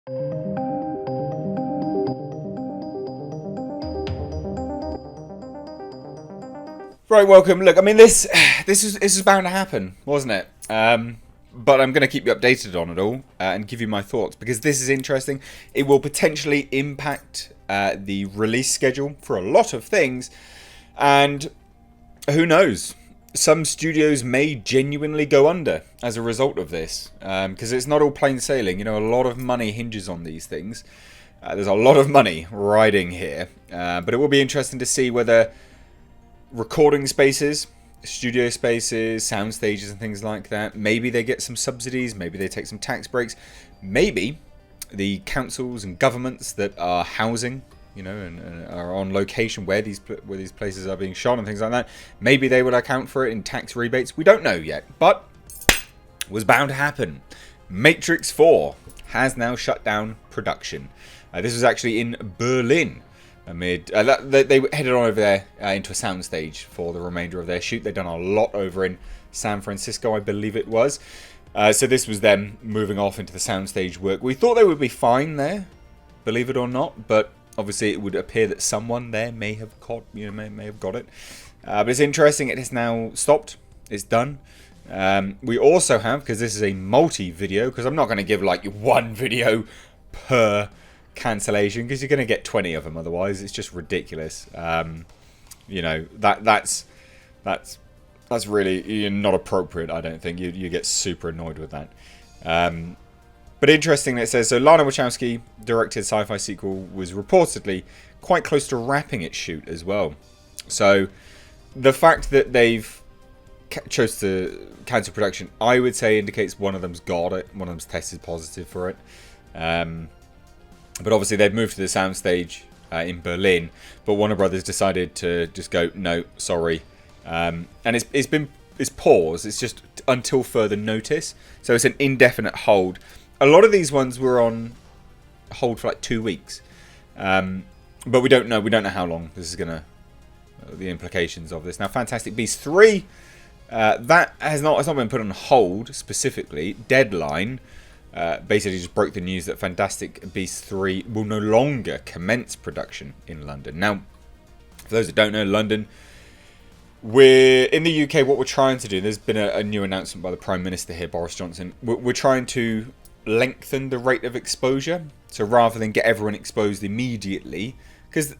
Right, welcome. Look, I mean, this is bound to happen, wasn't it? But I'm going to keep you updated on it all and give you my thoughts because this is interesting. It will potentially impact the release schedule for a lot of things, and who knows? Some studios may genuinely go under as a result of this because it's not all plain sailing. You know, a lot of money hinges on these things. There's a lot of money riding here, but it will be interesting to see whether recording spaces, studio spaces, sound stages and things like that, maybe they get some subsidies, maybe they take some tax breaks, maybe the councils and governments that are housing, you know, and are on location where these places are being shot and things like that, maybe they would account for it in tax rebates. We don't know yet, but it was bound to happen. Matrix 4 has now shut down production. This was actually in Berlin. Amid they headed on over there into a soundstage for the remainder of their shoot. They'd done a lot over in San Francisco, I believe it was. So this was them moving off into the soundstage work. We thought they would be fine there, believe it or not, but obviously it would appear that someone there may have got it. But it's interesting. It has now stopped. It's done. We also have, because this is a multi-video, because I'm not going to give like one video per cancellation because you're going to get 20 of them otherwise. It's just ridiculous. You know, that's really not appropriate. I don't think you get super annoyed with that. But interesting that it says, so Lana Wachowski directed sci-fi sequel was reportedly quite close to wrapping its shoot as well. So the fact that they've chose to cancel production, I would say indicates one of them's got it, one of them's tested positive for it. But obviously they've moved to the soundstage in Berlin, but Warner Brothers decided to just go, no, sorry. And it's paused. It's just until further notice. So it's an indefinite hold. A lot of these ones were on hold for like 2 weeks. But we don't know. We don't know how long this is gonna. The implications of this. Now, Fantastic Beasts 3, that has not been put on hold specifically. Deadline basically just broke the news that Fantastic Beasts 3 will no longer commence production in London. Now, for those that don't know, London, we're in the UK. What we're trying to do, there's been a new announcement by the Prime Minister here, Boris Johnson. We're trying to lengthen the rate of exposure. So rather than get everyone exposed immediately, because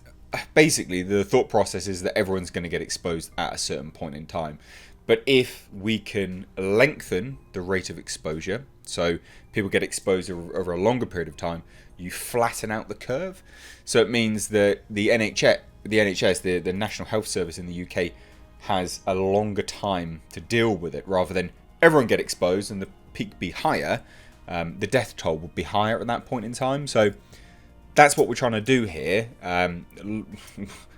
basically the thought process is that everyone's going to get exposed at a certain point in time. But if we can lengthen the rate of exposure, so people get exposed over a longer period of time, you flatten out the curve. So it means that the NHS, the National Health Service in the UK, has a longer time to deal with it, rather than everyone get exposed and the peak be higher. The death toll would be higher at that point in time. So that's what we're trying to do here.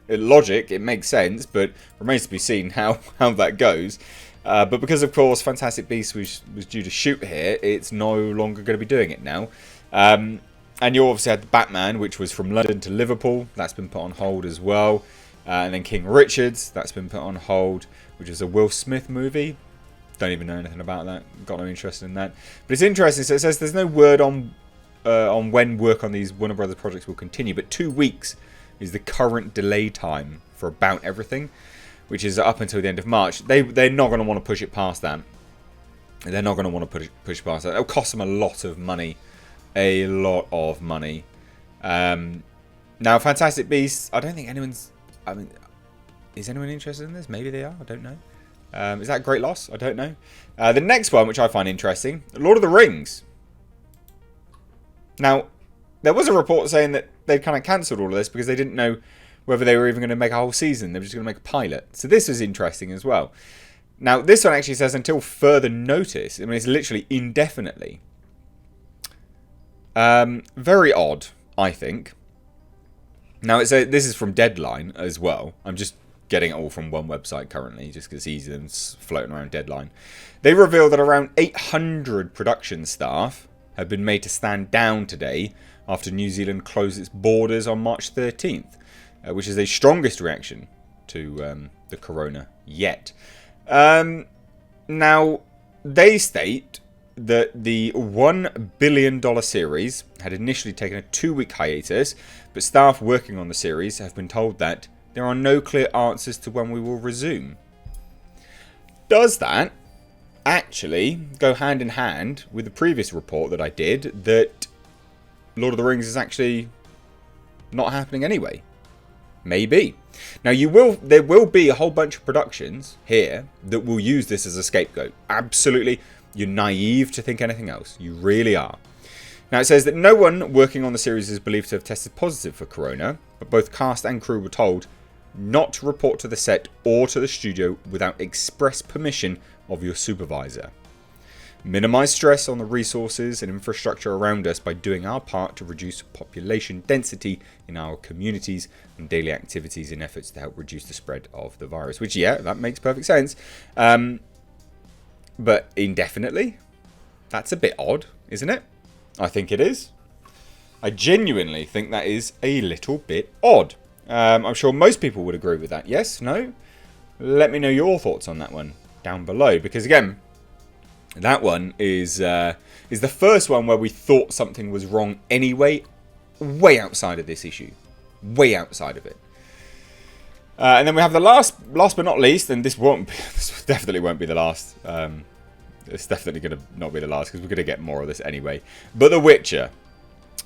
Logic, it makes sense, but remains to be seen how that goes. But because, of course, Fantastic Beasts was due to shoot here, it's no longer going to be doing it now. And you obviously had the Batman, which was from London to Liverpool. That's been put on hold as well. And then King Richard's, that's been put on hold, which is a Will Smith movie. Don't even know anything about that. Got no interest in that. But it's interesting. So it says there's no word on when work on these Warner Brothers projects will continue, but 2 weeks is the current delay time for about everything, which is up until the end of March. They're not going to want to push it past that. They're not going to want to push past that. It'll cost them a lot of money. A lot of money. Now, Fantastic Beasts, I don't think anyone's... I mean, is anyone interested in this? Maybe they are. I don't know. Is that a great loss? I don't know. The next one, which I find interesting, Lord of the Rings. Now, there was a report saying that they'd kind of cancelled all of this because they didn't know whether they were even going to make a whole season. They were just going to make a pilot. So this is interesting as well. Now, this one actually says until further notice. I mean, it's literally indefinitely. Very odd, I think. Now, this is from Deadline as well. I'm just getting it all from one website currently, just because it's easier than floating around Deadline. They revealed that around 800 production staff have been made to stand down today after New Zealand closed its borders on March 13th, which is the strongest reaction to the corona yet. Now, they state that the $1 billion series had initially taken a 2-week hiatus, but staff working on the series have been told that there are no clear answers to when we will resume. Does that actually go hand in hand with the previous report that I did that Lord of the Rings is actually not happening anyway? Maybe. Now there will be a whole bunch of productions here that will use this as a scapegoat. Absolutely. You're naive to think anything else. You really are. Now it says that no one working on the series is believed to have tested positive for corona, but both cast and crew were told not to report to the set or to the studio without express permission of your supervisor. Minimize stress on the resources and infrastructure around us by doing our part to reduce population density in our communities and daily activities in efforts to help reduce the spread of the virus. Which, yeah, that makes perfect sense. But indefinitely? That's a bit odd, isn't it? I think it is. I genuinely think that is a little bit odd. I'm sure most people would agree with that. Yes? No? Let me know your thoughts on that one down below. Because again, that one is the first one where we thought something was wrong anyway, way outside of this issue. Way outside of it. And then we have the last but not least, and this definitely won't be the last. It's definitely going to not be the last because we're going to get more of this anyway. But The Witcher.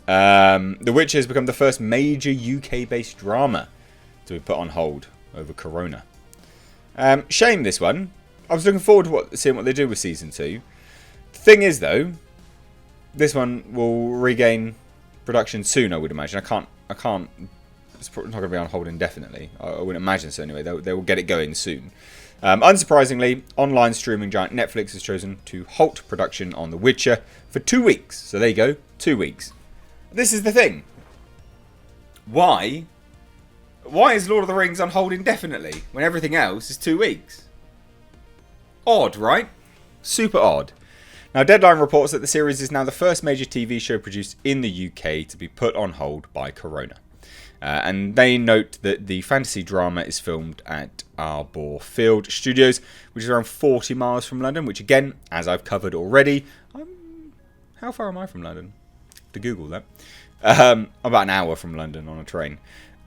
The Witcher has become the first major UK-based drama to be put on hold over Corona. Shame this one. I was looking forward to seeing what they do with Season 2. The thing is, though, this one will regain production soon, I would imagine. I can't... It's not going to be on hold indefinitely. I wouldn't imagine so anyway. They will get it going soon. Unsurprisingly, online streaming giant Netflix has chosen to halt production on The Witcher for 2 weeks. So there you go, 2 weeks. This is the thing. Why is Lord of the Rings on hold indefinitely when everything else is 2 weeks? Odd, right? Super odd. Now, Deadline reports that the series is now the first major TV show produced in the UK to be put on hold by Corona. And they note that the fantasy drama is filmed at Arbor Field Studios, which is around 40 miles from London, which again, as I've covered already, how far am I from London? To Google that. About an hour from London on a train.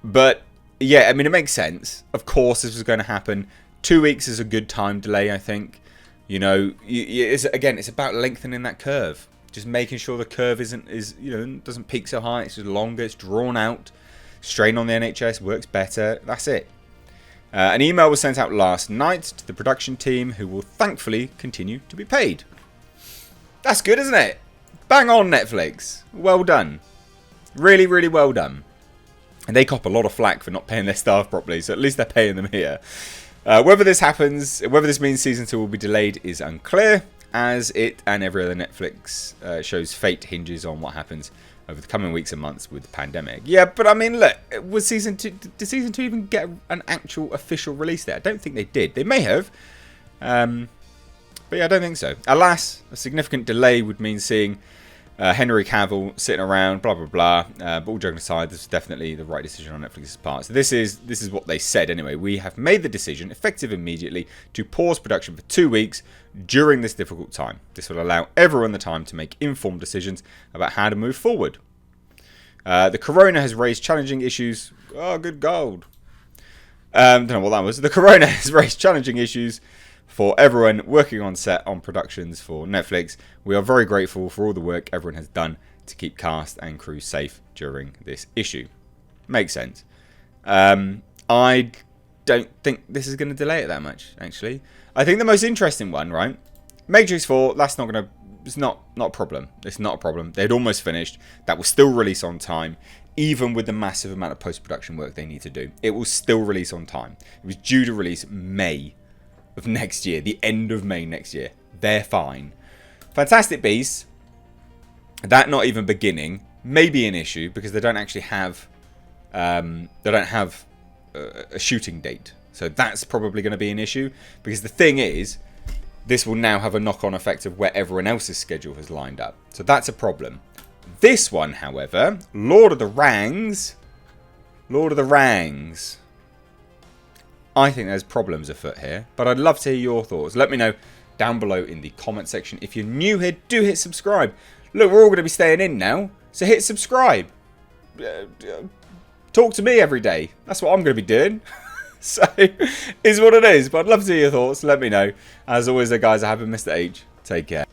But yeah, I mean, it makes sense. Of course, this was going to happen. 2 weeks is a good time delay, I think. You know, it's about lengthening that curve. Just making sure the curve doesn't peak so high. It's just longer. It's drawn out. Strain on the NHS works better. That's it. An email was sent out last night to the production team, who will thankfully continue to be paid. That's good, isn't it? Bang on, Netflix. Well done. Really, really well done. And they cop a lot of flack for not paying their staff properly, so at least they're paying them here. Whether this means Season 2 will be delayed is unclear, as it and every other Netflix show's fate hinges on what happens over the coming weeks and months with the pandemic. Yeah, but I mean, look, did Season 2 even get an actual official release there? I don't think they did. They may have. But yeah, I don't think so. Alas, a significant delay would mean seeing Henry Cavill sitting around, blah, blah, blah. But all joking aside, this is definitely the right decision on Netflix's part. So this is what they said anyway. We have made the decision, effective immediately, to pause production for 2 weeks during this difficult time. This will allow everyone the time to make informed decisions about how to move forward. The corona has raised challenging issues. Oh, good gold. Don't know what that was. The corona has raised challenging issues for everyone working on set on productions for Netflix. We are very grateful for all the work everyone has done to keep cast and crew safe during this issue. Makes sense. I don't think this is going to delay it that much, actually. I think the most interesting one, right? Matrix 4, it's not a problem. It's not a problem. They'd almost finished. That will still release on time, even with the massive amount of post-production work they need to do. It will still release on time. It was due to release May of next year, the end of May next year. They're fine. Fantastic Beasts, that not even beginning, may be an issue because they don't actually have a shooting date. So that's probably going to be an issue because the thing is, this will now have a knock-on effect of where everyone else's schedule has lined up. So that's a problem. This one, however, Lord of the Rings, I think there's problems afoot here, but I'd love to hear your thoughts. Let me know down below in the comment section. If you're new here, do hit subscribe. Look, we're all going to be staying in now, so hit subscribe. Talk to me every day. That's what I'm going to be doing. So, is what it is. But I'd love to hear your thoughts. Let me know. As always, guys, I have been Mr. H. Take care.